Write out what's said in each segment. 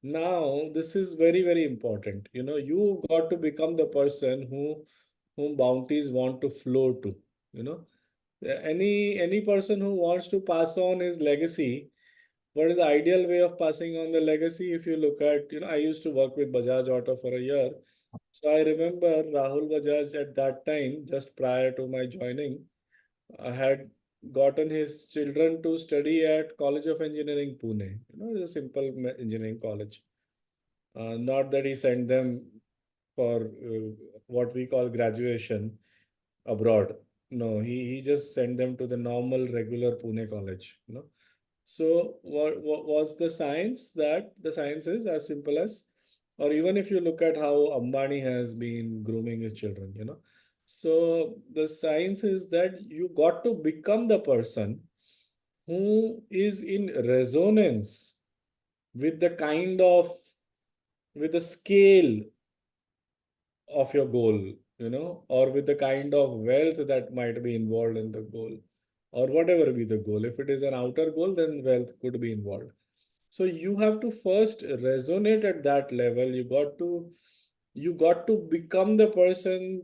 Now, this is very, very important. You got to become the person whom bounties want to flow to. You know, any person who wants to pass on his legacy, what is the ideal way of passing on the legacy? If you look at, I used to work with Bajaj Auto for a year. So I remember Rahul Bajaj at that time, just prior to my joining, had gotten his children to study at College of Engineering, Pune. It's a simple engineering college. Not that he sent them for what we call graduation abroad. No, he just sent them to the normal, regular Pune college. So what was the science? That the science is as simple as, or even if you look at how Ambani has been grooming his children. So the science is that you got to become the person who is in resonance with the with the scale of your goal, or with the kind of wealth that might be involved in the goal, or whatever be the goal. If it is an outer goal, then wealth could be involved. So you have to first resonate at that level. You got to become the person,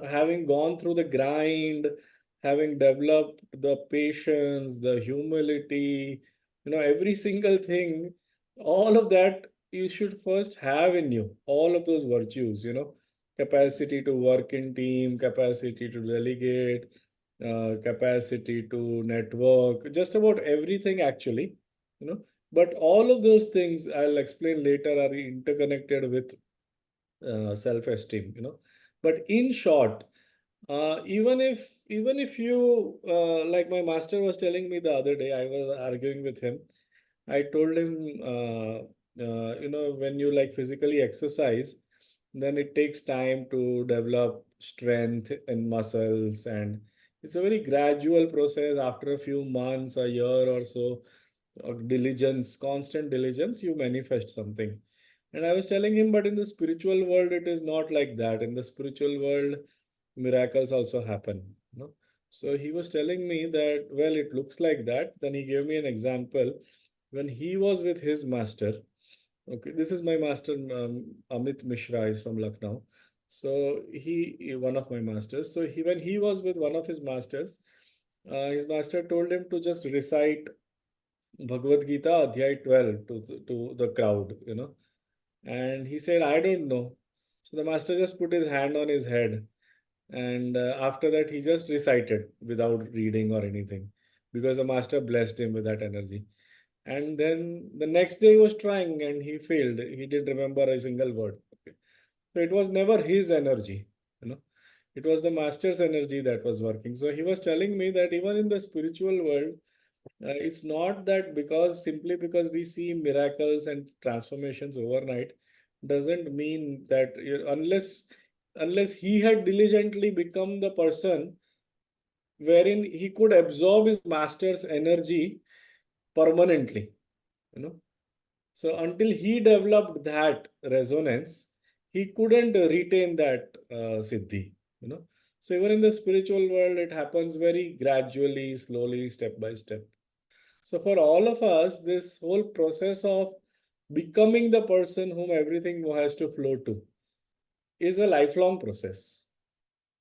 having gone through the grind, having developed the patience, the humility, every single thing, all of that you should first have in you, all of those virtues, capacity to work in team, capacity to delegate, capacity to network, just about everything actually, you know. But all of those things I'll explain later are interconnected with self-esteem. But in short, even if you like my master was telling me the other day, I was arguing with him. I told him, when you like physically exercise, then it takes time to develop strength in muscles, and it's a very gradual process. After a few months, a year or so of diligence, constant diligence, you manifest something. And I was telling him, but in the spiritual world, it is not like that. In the spiritual world, miracles also happen. So he was telling me that, well, it looks like that. Then he gave me an example when he was with his master. Okay, this is my master, Amit Mishra is from Lucknow. So one of my masters. So when he was with one of his master told him to just recite Bhagavad Gita Adhyay 12 to the crowd. And he said, I don't know. So the master just put his hand on his head. And after that, he just recited without reading or anything, because the master blessed him with that energy. And then the next day he was trying and he failed. He didn't remember a single word. Okay. So it was never his energy, you know. It was the master's energy that was working. So he was telling me that even in the spiritual world, it's not that simply because we see miracles and transformations overnight doesn't mean that unless he had diligently become the person wherein he could absorb his master's energy permanently, you know. So until he developed that resonance, he couldn't retain that siddhi, you know. So even in the spiritual world, it happens very gradually, slowly, step by step. So for all of us, this whole process of becoming the person whom everything has to flow to is a lifelong process.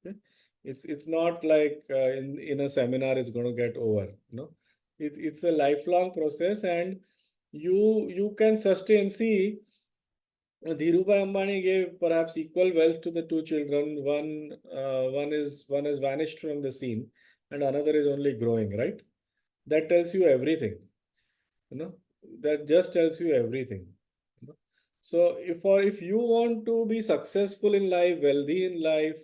Okay? It's not like in a seminar it's going to get over. It's a lifelong process, and you can sustain. See, Dhirubhai Ambani gave perhaps equal wealth to the two children. One is vanished from the scene, and another is only growing. Right? That tells you everything. you know that just tells you everything. you know. So if you want to be successful in life, wealthy in life,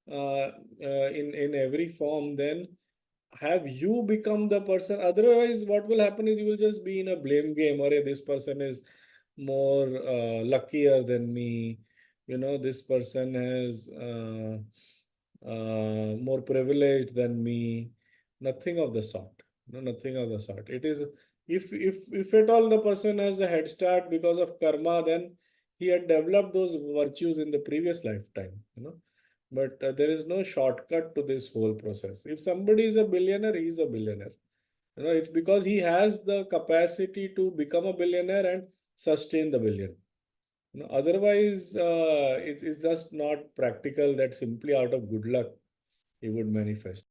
in every form, then have you become the person. Otherwise what will happen is you will just be in a blame game, or this person is more luckier than me, this person has more privileged than me. Nothing of the sort. Nothing of the sort. It is, if at all the person has a head start because of karma, then he had developed those virtues in the previous lifetime. But there is no shortcut to this whole process. If somebody is a billionaire, he is a billionaire. It's because he has the capacity to become a billionaire, and sustain the billion. Otherwise, it's just not practical that simply out of good luck he would manifest.